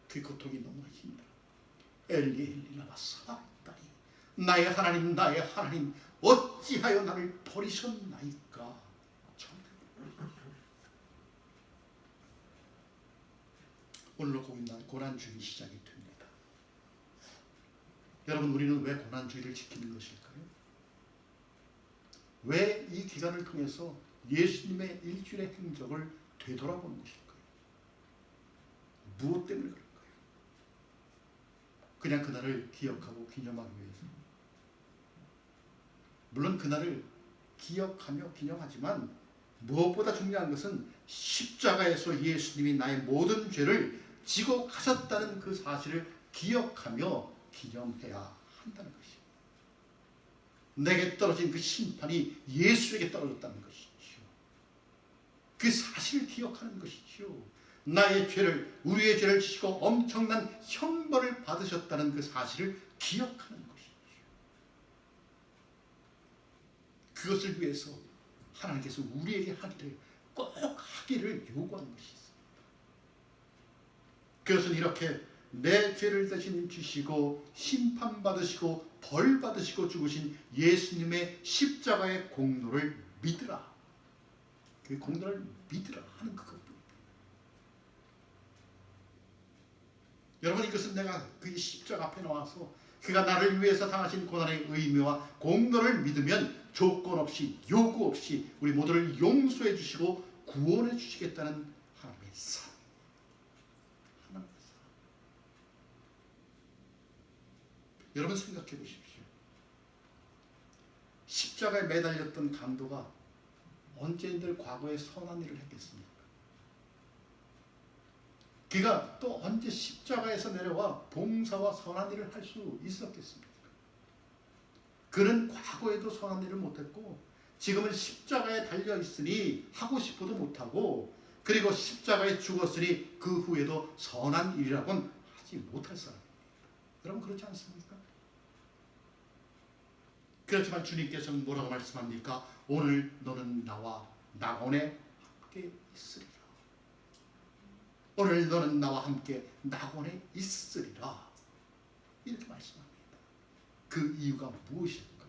그 고통이 너무나 힘들어. 엘리 엘리 라마 사박다니 나의 하나님 어찌하여 나를 버리셨나이까. 오늘로 고난주일이 시작이 됩니다. 여러분 우리는 왜 고난주일을 지키는 것일까요? 왜 이 기간을 통해서 예수님의 일주일의 행적을 되돌아보는 것일까요? 무엇 때문에 그럴까요? 그냥 그날을 기억하고 기념하기 위해서. 물론 그날을 기억하며 기념하지만 무엇보다 중요한 것은 십자가에서 예수님이 나의 모든 죄를 지고 가셨다는 그 사실을 기억하며 기념해야 한다는 것이죠. 내게 떨어진 그 심판이 예수에게 떨어졌다는 것이죠. 그 사실을 기억하는 것이죠. 나의 죄를, 우리의 죄를 지시고 엄청난 형벌을 받으셨다는 그 사실을 기억하는 것이죠. 그것을 위해서 하나님께서 우리에게 하기를 꼭 하기를 요구하는 것이 있습니다. 그것은 이렇게 내 죄를 대신 지시고 심판받으시고 벌받으시고 죽으신 예수님의 십자가의 공로를 믿으라. 그 공로를 믿으라 하는 그것뿐입니다. 여러분 이것은 내가 그 십자가 앞에 나와서 그가 나를 위해서 당하신 고난의 의미와 공로를 믿으면 조건 없이 요구 없이 우리 모두를 용서해 주시고 구원해 주시겠다는 하나님의 사랑. 하나님의 사랑. 여러분 생각해 보십시오. 십자가에 매달렸던 강도가 언제들 과거에 선한 일을 했겠습니까? 그가 또 언제 십자가에서 내려와 봉사와 선한 일을 할 수 있었겠습니까? 그는 과거에도 선한 일을 못했고 지금은 십자가에 달려있으니 하고 싶어도 못하고 그리고 십자가에 죽었으니 그 후에도 선한 일이라고는 하지 못할 사람입니다. 여러분 그렇지 않습니까? 그렇지만 주님께서는 뭐라고 말씀합니까? 오늘 너는 나와 낙원에 함께 있으리라. 오늘 너는 나와 함께 낙원에 있으리라. 이렇게 말씀합니다. 그 이유가 무엇일까요?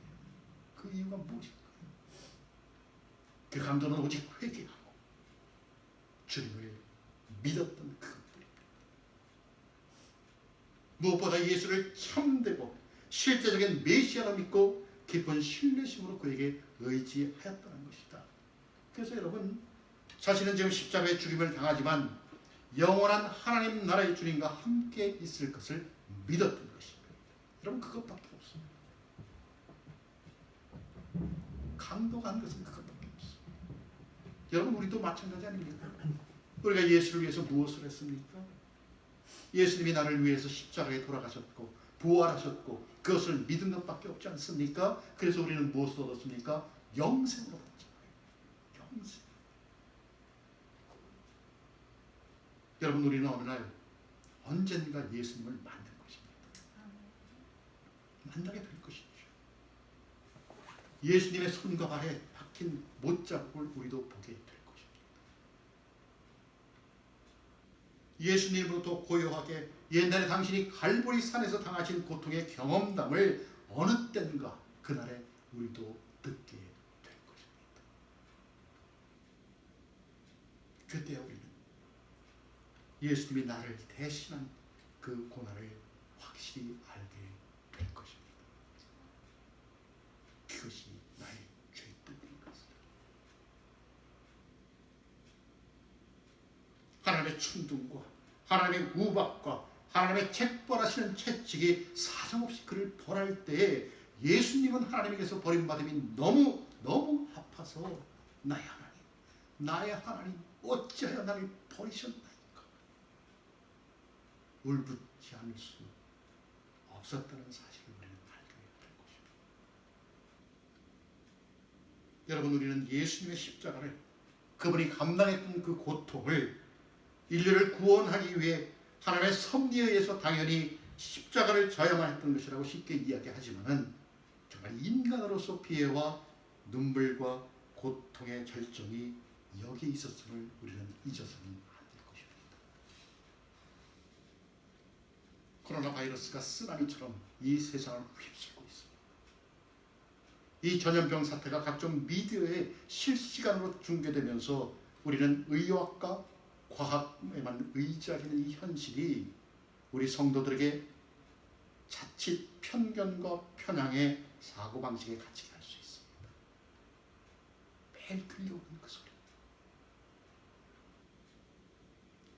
그 이유가 무엇일까요? 그 강도는 오직 회개하고 주님을 믿었던 그것뿐입니다. 무엇보다 예수를 참되고 실제적인 메시아로 믿고 깊은 신뢰심으로 그에게 의지하였다는 것이다. 그래서 여러분 자신은 지금 십자가의 죽임을 당하지만 영원한 하나님 나라의 주님과 함께 있을 것을 믿었던 것입니다. 여러분 그것밖에 없습니다. 강도가 한 것은 그것밖에 없습니다. 여러분 우리도 마찬가지 아닙니까? 우리가 예수를 위해서 무엇을 했습니까? 예수님이 나를 위해서 십자가에 돌아가셨고 부활하셨고 그것을 믿은 것밖에 없지 않습니까? 그래서 우리는 무엇을 얻었습니까? 영생을 얻었잖아요. 영생. 여러분 우리는 어느 날 언젠가 예수님을 만날 것입니다. 만나게 될 것이죠. 예수님의 손과 발에 박힌 못자국을 우리도 보게 될 것입니다. 예수님으로부터 고요하게 옛날에 당신이 갈보리 산에서 당하신 고통의 경험담을 어느 때인가 그날에 우리도 듣게 될 것입니다. 그때 우리는 예수님이 나를 대신한 그 고난을 확실히 알게 될 것입니다. 그것이 나의 죄의 뜻인 것이다. 하나님의 충동과 하나님의 우박과 하나님의 책벌하시는 채찍이 사정없이 그를 벌할 때에 예수님은 하나님에게서 버림받음이 너무 아파서 나의 하나님 어찌하여 나를 버리셨나이까. 울붓지 않을 수 없었다는 사실을 우리는 알게 될 것입니다. 여러분, 우리는 예수님의 십자가를, 그분이 감당했던 그 고통을 인류를 구원하기 위해 하나님의 섭리에 의해서 당연히 십자가를 져야만 했던 것이라고 쉽게 이야기하지만은 정말 인간으로서 피해와 눈물과 고통의 절정이 여기에 있었음을 우리는 잊어서는 안 될 것입니다. 코로나 바이러스가 쓰나미처럼 이 세상을 휩쓸고 있습니다. 이 전염병 사태가 각종 미디어에 실시간으로 중계되면서 우리는 의학과 과학에만 의지하는 이 현실이 우리 성도들에게 자칫 편견과 편향의 사고방식에 갇히게 할 수 있습니다. 매일 들려오는 그 소리.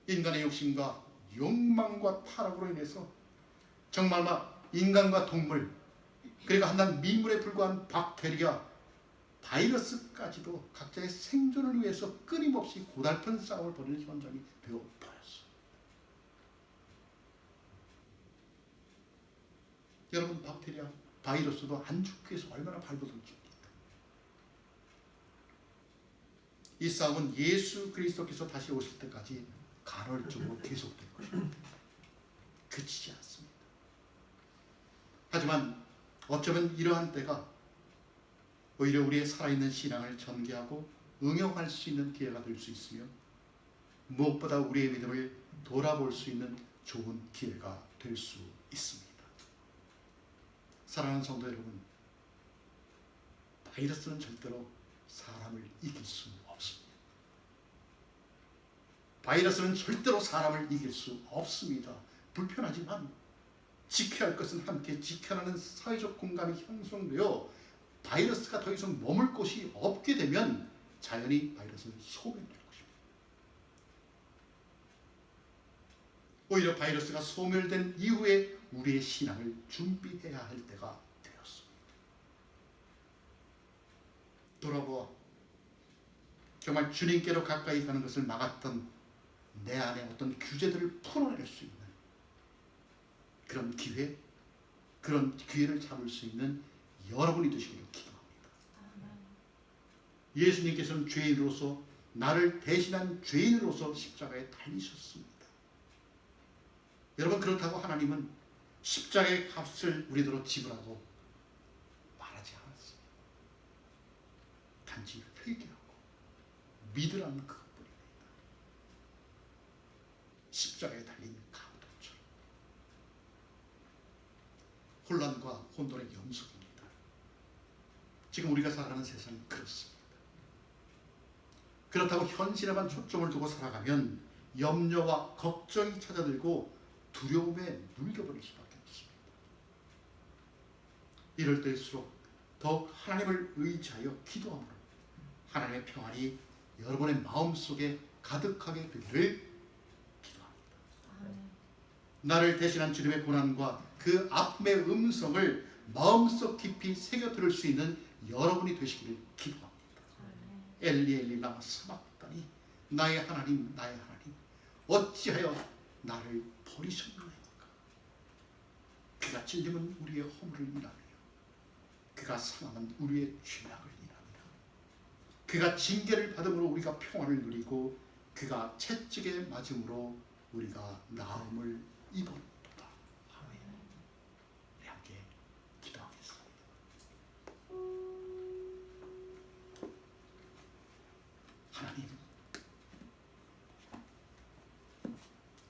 인간의 욕심과 욕망과 타락으로 인해서 정말 막 인간과 동물, 그리고 한낱 미물에 불과한 박테리아, 바이러스까지도 각자의 생존을 위해서 끊임없이 고달픈 싸움을 벌이는 현장이 되어 버렸습니다. 여러분, 박테리아, 바이러스도 안 죽기 위해서 얼마나 발버둥칩니까? 이 싸움은 예수 그리스도께서 다시 오실 때까지 간헐적으로 계속될 것입니다. 그치지 않습니다. 하지만 어쩌면 이러한 때가 오히려 우리의 살아있는 신앙을 전개하고 응용할 수 있는 기회가 될 수 있으며 무엇보다 우리의 믿음을 돌아볼 수 있는 좋은 기회가 될 수 있습니다. 사랑하는 성도 여러분, 바이러스는 절대로 사람을 이길 수 없습니다. 바이러스는 절대로 사람을 이길 수 없습니다. 불편하지만 지켜야 할 것은 함께 지켜나는 사회적 공감이 형성되어 바이러스가 더 이상 머물 곳이 없게 되면 자연히 바이러스는 소멸될 것입니다. 오히려 바이러스가 소멸된 이후에 우리의 신앙을 준비해야 할 때가 되었습니다. 돌아보아 정말 주님께로 가까이 가는 것을 막았던 내 안에 어떤 규제들을 풀어낼 수 있는 그런 기회, 그런 기회를 잡을 수 있는 여러분이 되시기를 기도합니다. 예수님께서는 죄인으로서, 나를 대신한 죄인으로서 십자가에 달리셨습니다. 여러분, 그렇다고 하나님은 십자가의 값을 우리들로 지불하고 말하지 않았습니다. 단지 회개하고 믿으라는 그것뿐입니다. 십자가에 달린 강도처럼 혼란과 혼돈의 연속입니다. 지금 우리가 살아가는 세상이 그렇습니다. 그렇다고 현실에만 초점을 두고 살아가면 염려와 걱정이 찾아들고 두려움에 눌겨버릴 수밖에 없습니다. 이럴 때일수록 더욱 하나님을 의지하여 기도함으로 하나님의 평안이 여러분의 마음속에 가득하게 되기를 기도합니다. 나를 대신한 주님의 고난과 그 아픔의 음성을 마음속 깊이 새겨 들을 수 있는 여러분이 되시기를 기도합니다. 엘리 엘리 라마 사박다니, 나의 하나님, 나의 하나님, 어찌하여 나를 버리셨나이까. 그가 찔림은 우리의 허물을 인하며 그가 상함은 우리의 죄악을 인하며 그가 징계를 받음으로 우리가 평안을 누리고 그가 채찍에 맞음으로 우리가 나음을 입었도다. 아멘. 우리 함께 기도하겠습니다. 하나님,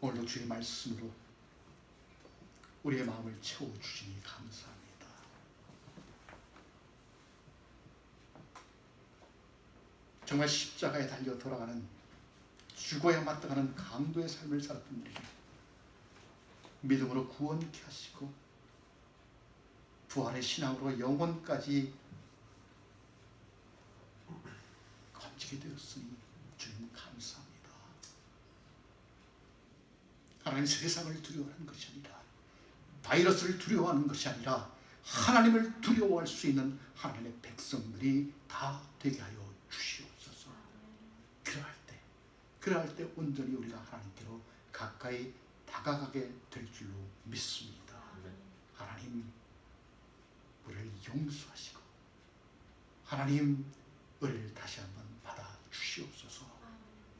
오늘도 주의 말씀으로 우리의 마음을 채워주시니 감사합니다. 정말 십자가에 달려 돌아가는, 죽어야 마땅하는 강도의 삶을 살았던 우리 믿음으로 구원케 하시고 부활의 신앙으로 영혼까지 건지게 되었으니 주님 감사합니다. 하나님, 세상을 두려워하는 것이 아니라, 바이러스를 두려워하는 것이 아니라 하나님을 두려워할 수 있는 하나님의 백성들이 다 되게 하여 주시옵소서. 그러할 때 그럴 때 온전히 우리가 하나님께로 가까이 다가가게 될 줄로 믿습니다. 하나님 우리를 용서하시고 하나님 우리를 다시 한번 받아 주시옵소서.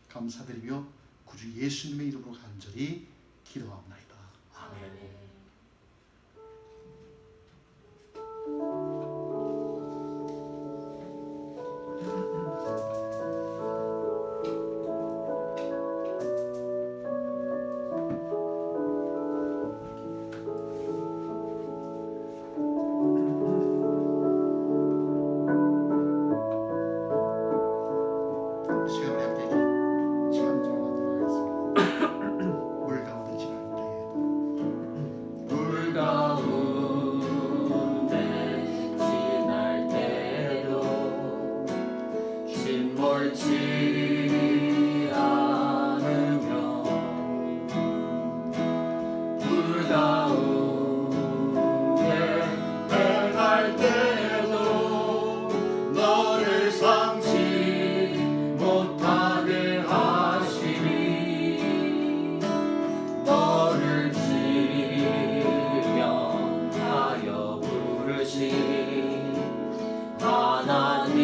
감사드리며 구주 예수님의 이름으로 간절히 기도합나이다. 아멘. 시간을 함께 찬송하도록 하겠습니다. 물 가운데 지날 때에도 물 가운데 지날 때도 침몰치 않으며 물 가운데 행할 때도 너를 상치 못하게 하시니 너를 지명하여 부르신 하나님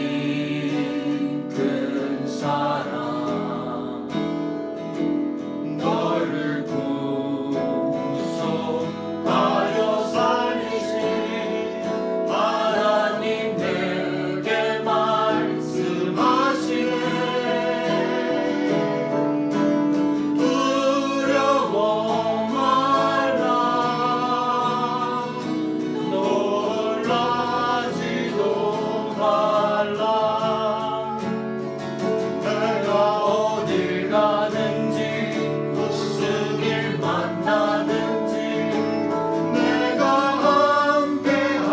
큰 사랑 너를 구속하여 살리신 하나님 내게 말씀하시네 두려워 말라 놀라지도 말라 내가 어딜 가는지 무슨 일 만나는지 내가 함께하리라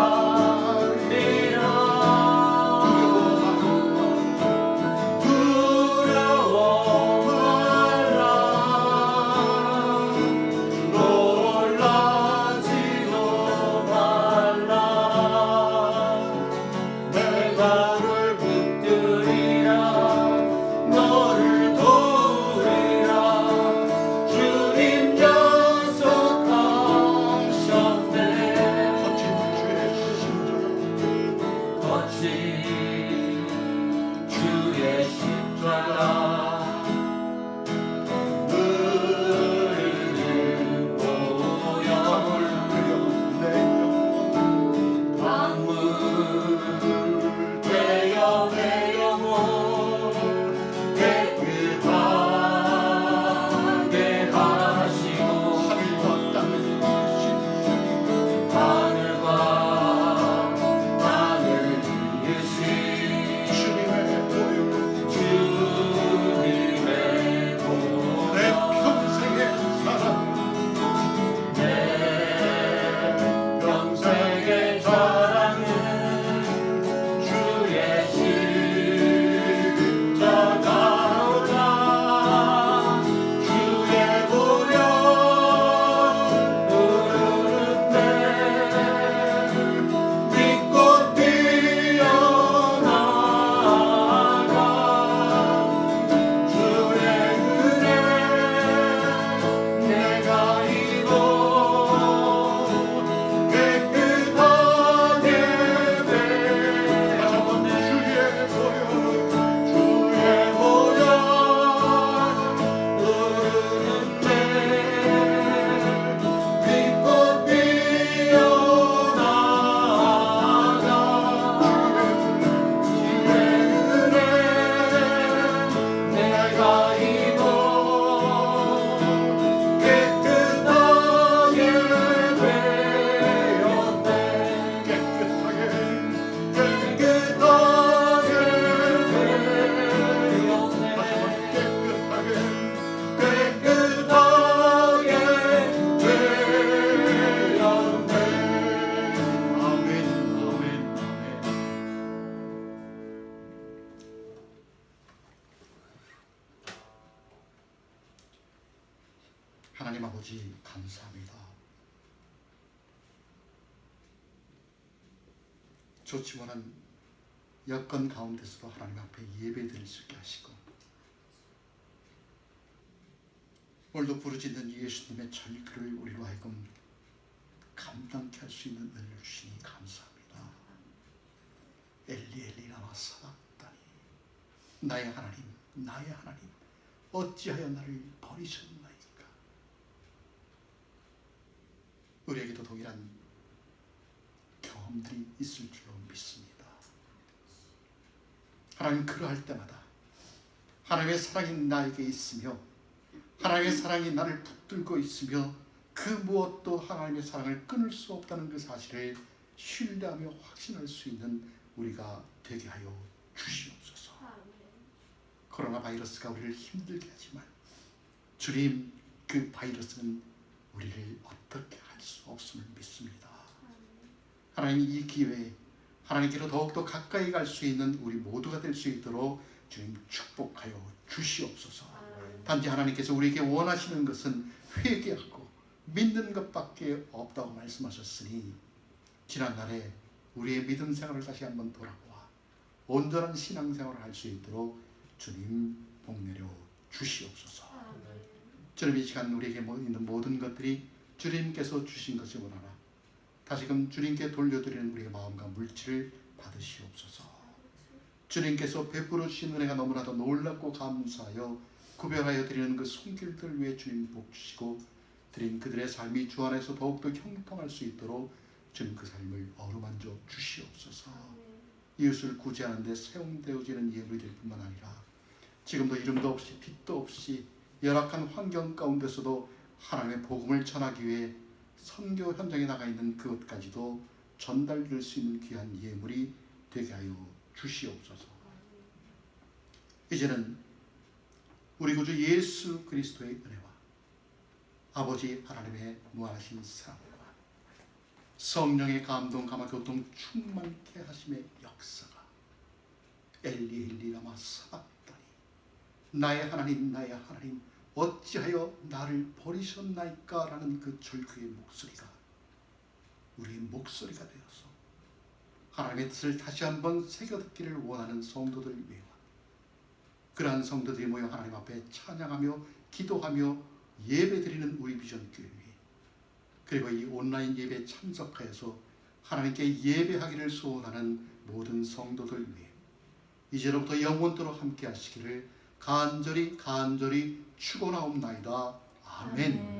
두려워 말라 놀라지도 말라 내가 너를 붙들리라 너를 도우리라 주님 약속하셨네 거친 주의 심정을 거친 주의 십자가 흐르는 보혈 내 강물 되어 내 영혼 깨끗하게 하시고 하늘과 땅을 하늘과 땅을 이으신 주님의 보혈 주님의 내 보혈 평생의 사랑 내 평생의 자랑은 주의 십자가로다 주의 보혈 흐르는데 빛꽃 피어나가 주의 은혜 내가 입어 깨끗하게 되었네 주의 보혈 주의 보혈 흐르는데 빛꽃 피어나가 주의 은혜 내가 입어 깨끗하게 되었네 깨끗하게 깨끗하게 되었네 깨끗하게 되었네 아멘 아멘 아멘. 하나님 아버지 감사합니다. 좋지 못한 여건 가운데서도 하나님 앞에 예배드릴 수 있게 하시고 오늘도 부르짖는 예수님의 절규를 우리로 하여금 감당케 할 수 있는 은혜를 주시니 감사합니다. 엘리 엘리 라마 사박다니, 나의 하나님 나의 하나님 어찌하여 나를 버리셨나이까. 우리에게도 동일한 경험들이 있을 줄로 믿습니다. 하나님, 그러할 때마다 하나님의 사랑이 나에게 있으며 하나님의 사랑이 나를 붙들고 있으며 그 무엇도 하나님의 사랑을 끊을 수 없다는 그 사실을 신뢰하며 확신할 수 있는 우리가 되게 하여 주시옵소서. 코로나 바이러스가 우리를 힘들게 하지만 주님, 그 바이러스는 우리를 어떻게 할 수 없음을 믿습니다. 하나님, 이 기회에 하나님께로 더욱더 가까이 갈 수 있는 우리 모두가 될 수 있도록 주님 축복하여 주시옵소서. 단지 하나님께서 우리에게 원하시는 것은 회개하고 믿는 것밖에 없다고 말씀하셨으니 지난날에 우리의 믿음 생활을 다시 한번 돌아보아 온전한 신앙생활을 할 수 있도록 주님 복내려 주시옵소서. 주님, 이 시간 우리에게 있는 모든 것들이 주님께서 주신 것이 원하나 다시금 주님께 돌려드리는 우리의 마음과 물질을 받으시옵소서. 주님께서 베풀어 주신 은혜가 너무나도 놀랍고 감사하여 구별하여 드리는 그 손길들 위해 주님 복 주시고 드린 그들의 삶이 주 안에서 더욱더 형통할 수 있도록 주님 그 삶을 어루만져 주시옵소서. 이웃을 구제하는 데 사용되어지는 예물이 될 뿐만 아니라 지금도 이름도 없이 빛도 없이 열악한 환경 가운데서도 하나님의 복음을 전하기 위해 선교 현장에 나가 있는 그것까지도 전달될 수 있는 귀한 예물이 되게 하여 주시옵소서. 이제는 우리 구주 예수 그리스도의 은혜와 아버지 하나님의 무한하신 사랑과 성령의 감동 감화 교통 충만케 하심의 역사가 엘리 엘리 라마 사박다니, 나의 하나님 나의 하나님 어찌하여 나를 버리셨나이까 라는 그 절규의 목소리가 우리의 목소리가 되어서 하나님의 뜻을 다시 한번 새겨듣기를 원하는 성도들 위해 그러한 성도들이 모여 하나님 앞에 찬양하며 기도하며 예배드리는 우리 비전교회 위해 그리고 이 온라인 예배에 참석하여서 하나님께 예배하기를 소원하는 모든 성도들 위해 이제로부터 영원토록 함께 하시기를 간절히 축원하옵나이다. 아멘.